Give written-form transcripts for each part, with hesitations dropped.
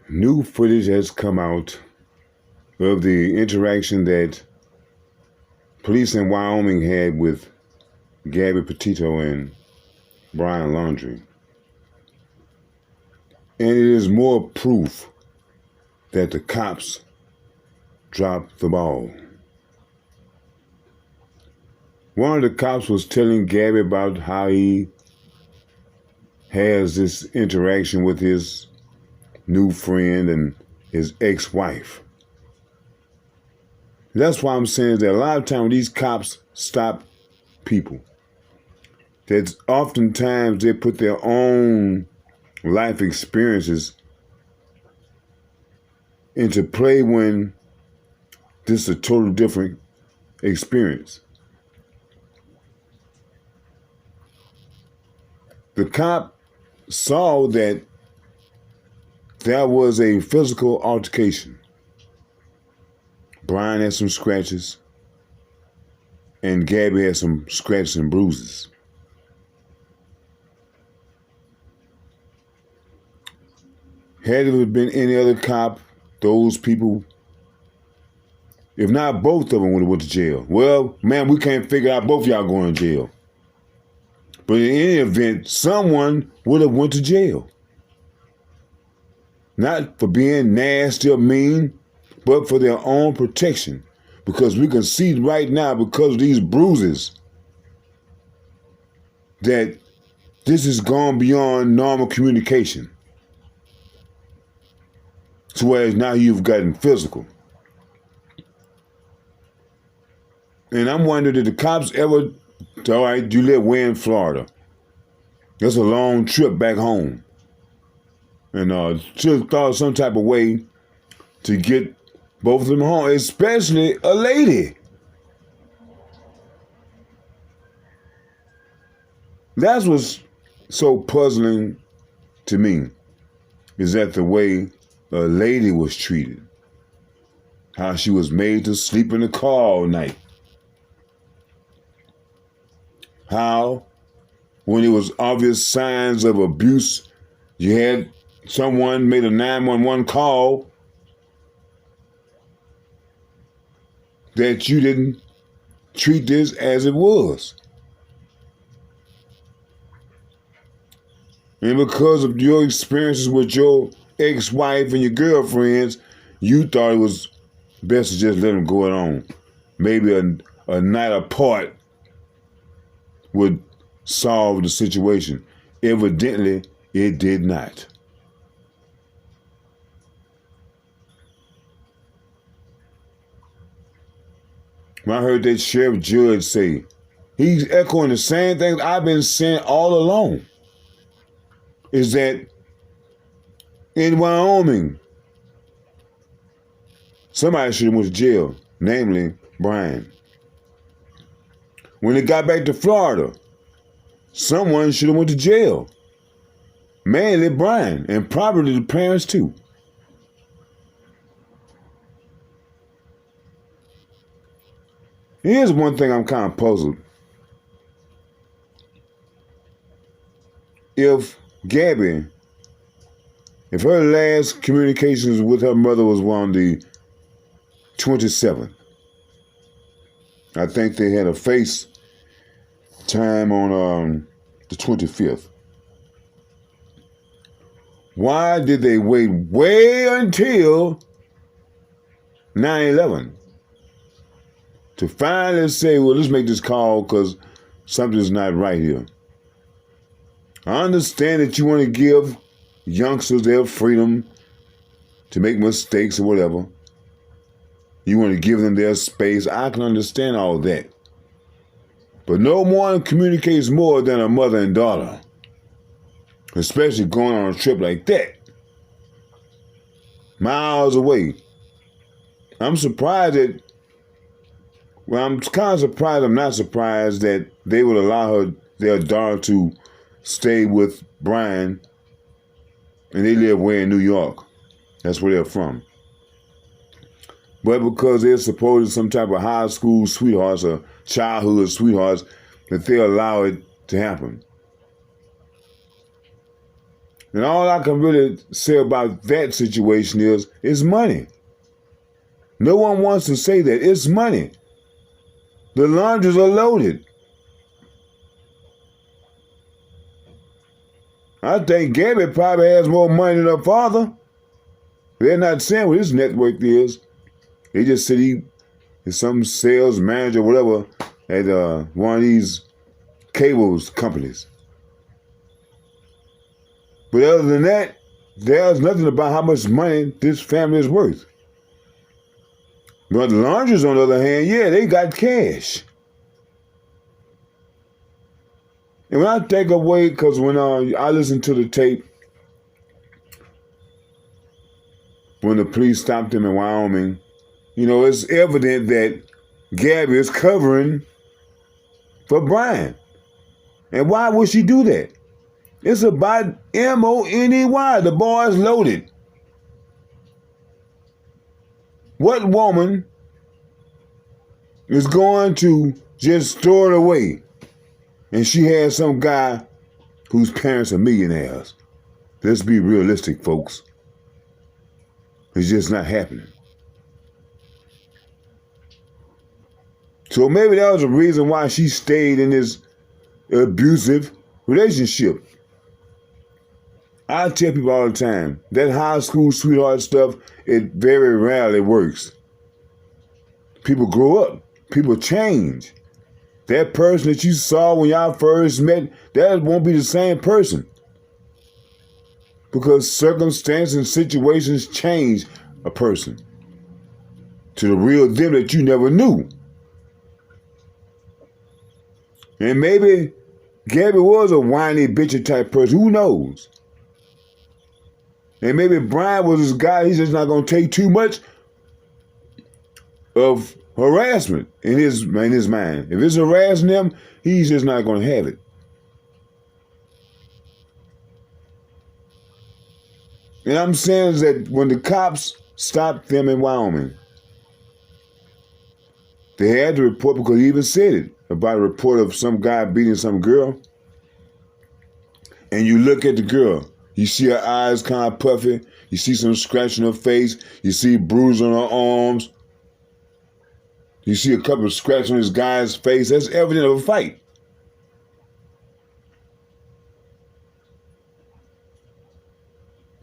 New footage has come out of the interaction that police in Wyoming had with Gabby Petito and Brian Laundrie. And it is more proof that the cops dropped the ball. One of the cops was telling Gabby about how he has this interaction with his new friend and his ex-wife. That's why I'm saying that a lot of times these cops stop people, that oftentimes they put their own life experiences into play when this is a totally different experience. The cop saw that there was a physical altercation. Brian had some scratches, and Gabby had some scratches and bruises. Had it been any other cop, those people, if not both of them, would have went to jail. Well, man, we can't figure out both of y'all going to jail. But in any event, someone would have went to jail. Not for being nasty or mean, but for their own protection. Because we can see right now, because of these bruises, that this has gone beyond normal communication. So whereas now you've gotten physical. And I'm wondering, did the cops ever, all right, you live way in Florida. That's a long trip back home. And should have thought of some type of way to get both of them home, especially a lady. That's what's so puzzling to me, is that the way a lady was treated. How she was made to sleep in the car all night. How, when there was obvious signs of abuse, you had someone made a 911 call, that you didn't treat this as it was. And because of your experiences with your ex-wife and your girlfriends, you thought it was best to just let them go it on. Maybe a night apart would solve the situation. Evidently, it did not. When I heard that sheriff judge say, he's echoing the same things I've been saying all along, is that in Wyoming, somebody should have went to jail, namely Brian. When they got back to Florida, someone should have went to jail, mainly Brian, and probably the parents too. Here's one thing I'm kind of puzzled. If Gabby, if her last communications with her mother was on the 27th, I think they had a FaceTime on the 25th. Why did they wait way until 9/11 to finally say, well, let's make this call because something's not right here? I understand that you want to give youngsters their freedom to make mistakes or whatever. You want to give them their space. I can understand all that. But no one communicates more than a mother and daughter, especially going on a trip like that, miles away. I'm surprised that, well, I'm kind of surprised, I'm not surprised that they would allow their daughter to stay with Brian, and they live way in New York. That's where they're from. But because they're supposed to some type of high school sweethearts or childhood sweethearts, that they allow it to happen. And all I can really say about that situation is it's money. No one wants to say that. It's money. The laundries are loaded. I think Gabby probably has more money than her father. They're not saying what his net worth is. They just said he is some sales manager or whatever at one of these cables companies. But other than that, there's nothing about how much money this family is worth. But the laundries, on the other hand, yeah, they got cash. And when I take away, because when I listened to the tape, when the police stopped him in Wyoming, you know, it's evident that Gabby is covering for Brian. And why would she do that? It's about money. The boy's loaded. What woman is going to just store it away and she has some guy whose parents are millionaires? Let's be realistic, folks. It's just not happening. So maybe that was the reason why she stayed in this abusive relationship. I tell people all the time, that high school sweetheart stuff, it very rarely works. People grow up. People change. That person that you saw when y'all first met, that won't be the same person. Because circumstances and situations change a person to the real them that you never knew. And maybe Gabby was a whiny, bitchy type person. Who knows? And maybe Brian was this guy, he's just not going to take too much of harassment in his mind. If it's harassing him, he's just not going to have it. And I'm saying is that when the cops stopped them in Wyoming, they had to report, because he even said it, about a report of some guy beating some girl. And you look at the girl, you see her eyes kind of puffy, you see some scratch on her face, you see bruise on her arms, you see a couple of scratches on this guy's face. That's evidence of a fight.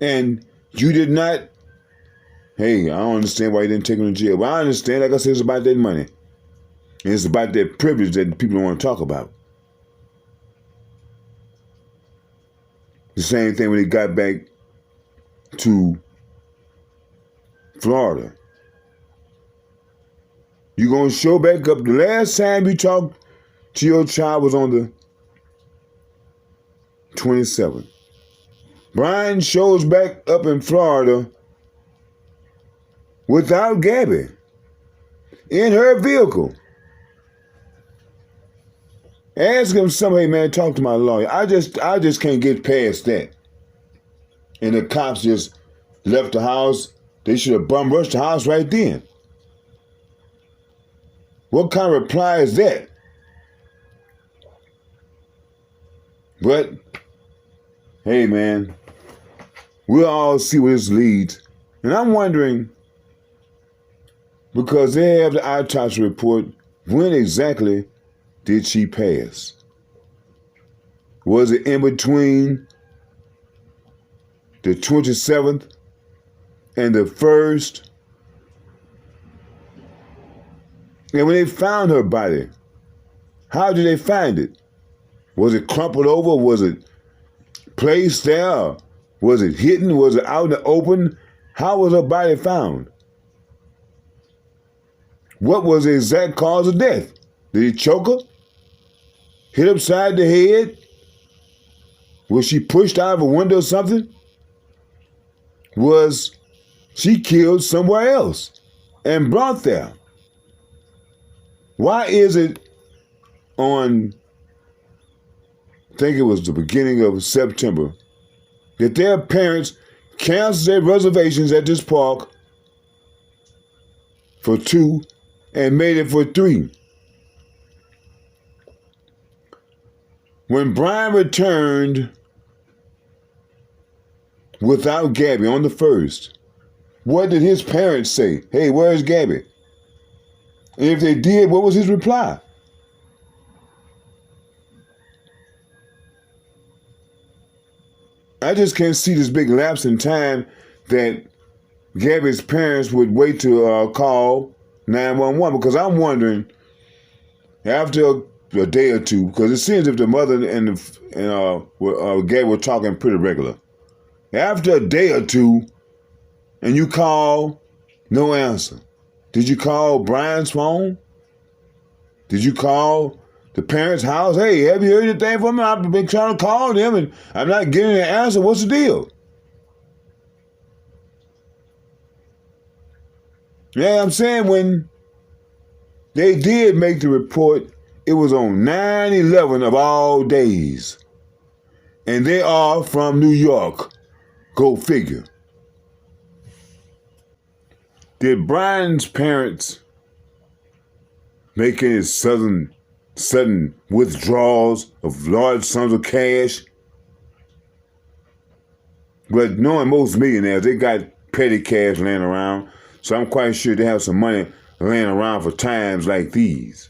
And you did not, hey, I don't understand why you didn't take him to jail. But I understand, like I said, it's about that money. And it's about that privilege that people don't want to talk about. The same thing when he got back to Florida. You're going to show back up. The last time you talked to your child was on the 27th. Brian shows back up in Florida without Gabby in her vehicle. Ask him somebody, man, talk to my lawyer. I just can't get past that. And the cops just left the house. They should have bum rushed the house right then. What kind of reply is that? But, hey, man, we'll all see where this leads. And I'm wondering, because they have the autopsy report, when exactly did she pass? Was it in between the 27th and the 1st? And when they found her body, how did they find it? Was it crumpled over? Was it placed there? Was it hidden? Was it out in the open? How was her body found? What was the exact cause of death? Did he choke her? Hit upside the head? Was she pushed out of a window or something? Was she killed somewhere else and brought there? Why is it on, I think it was the beginning of September, that their parents canceled their reservations at this park for 2 and made it for 3? When Brian returned without Gabby on the first. What did his parents say? Hey, where's Gabby? And if they did, what was his reply? I just can't see this big lapse in time that Gabby's parents would wait to call 911, because I'm wondering, after a day or two, because it seems if the mother and Gabby were talking pretty regular. After a day or two, and you call, no answer. Did you call Brian's phone? Did you call the parents' house? Hey, have you heard anything from them? I've been trying to call them and I'm not getting an answer. What's the deal? Yeah, I'm saying when they did make the report, it was on 9/11 of all days. And they are from New York. Go figure. Did Brian's parents make any sudden withdrawals of large sums of cash? But knowing most millionaires, they got petty cash laying around, so I'm quite sure they have some money laying around for times like these.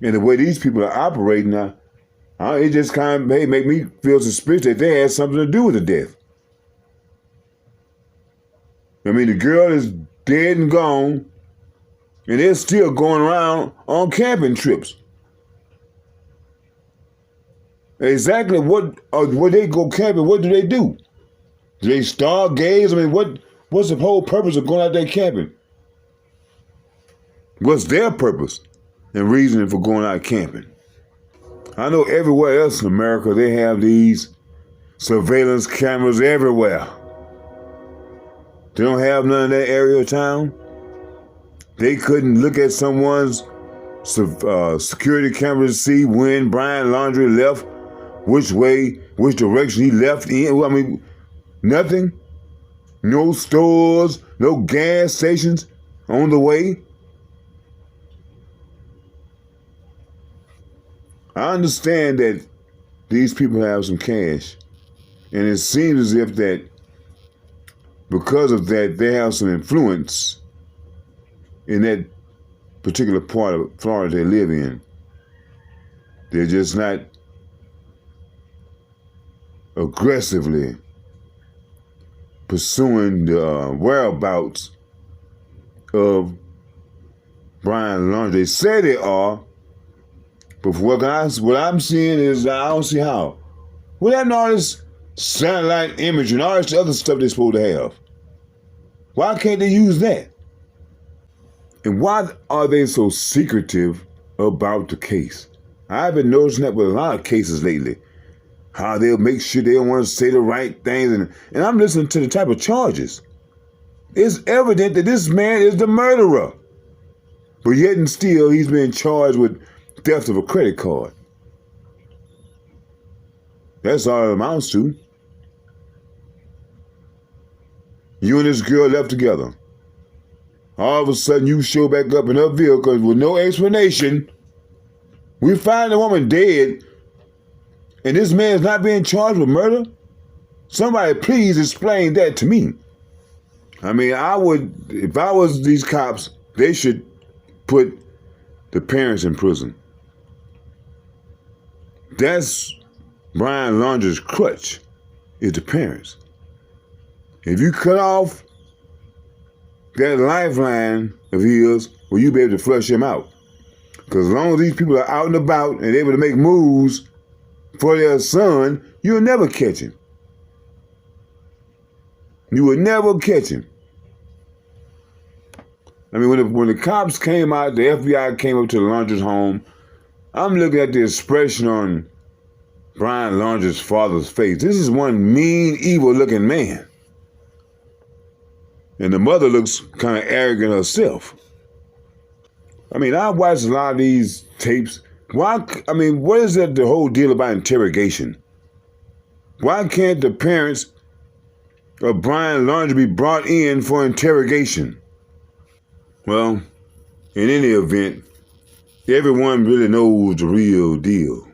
And the way these people are operating now, it just kind of make me feel suspicious that they had something to do with the death. I mean, the girl is dead and gone, and they're still going around on camping trips. Exactly what they go camping, what do they do? Do they stargaze? I mean, what's the whole purpose of going out there camping? What's their purpose and reasoning for going out camping? I know everywhere else in America, they have these surveillance cameras everywhere. They don't have none in that area of town. They couldn't look at someone's security camera to see when Brian Laundrie left, which direction he left in. I mean, nothing. No stores, no gas stations on the way. I understand that these people have some cash, and it seems as if that because of that, they have some influence in that particular part of Florida they live in. They're just not aggressively pursuing the whereabouts of Brian Laundrie. They say they are, but what I'm seeing is I don't see how. What happened to all this satellite image and all this other stuff they're supposed to have? Why can't they use that? And why are they so secretive about the case? I've been noticing that with a lot of cases lately. How they'll make sure they don't want to say the right things. And I'm listening to the type of charges. It's evident that this man is the murderer. But yet and still, he's being charged with theft of a credit card. That's all it amounts to. You and this girl left together. All of a sudden, you show back up in her vehicle with no explanation. We find the woman dead, and this man is not being charged with murder? Somebody please explain that to me. I mean, if I was these cops, they should put the parents in prison. That's Brian Laundrie's crutch, is the parents. If you cut off that lifeline of his, will you be able to flush him out? Because as long as these people are out and about and able to make moves for their son, you'll never catch him. You will never catch him. I mean, when the cops came out, the FBI came up to the Laundrie's home, I'm looking at the expression on Brian Laundrie's father's face. This is one mean, evil-looking man. And the mother looks kind of arrogant herself. I mean, I watched a lot of these tapes. What is that the whole deal about interrogation? Why can't the parents of Brian Laundrie be brought in for interrogation? Well, in any event, everyone really knows the real deal.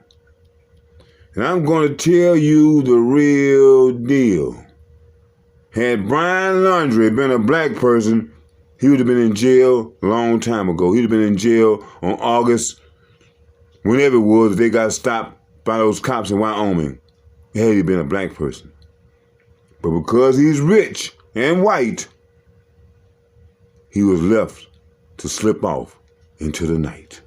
And I'm going to tell you the real deal. Had Brian Laundrie been a black person, he would have been in jail a long time ago. He'd have been in jail on August, whenever it was, if they got stopped by those cops in Wyoming. Had he been a black person. But because he's rich and white, he was left to slip off into the night.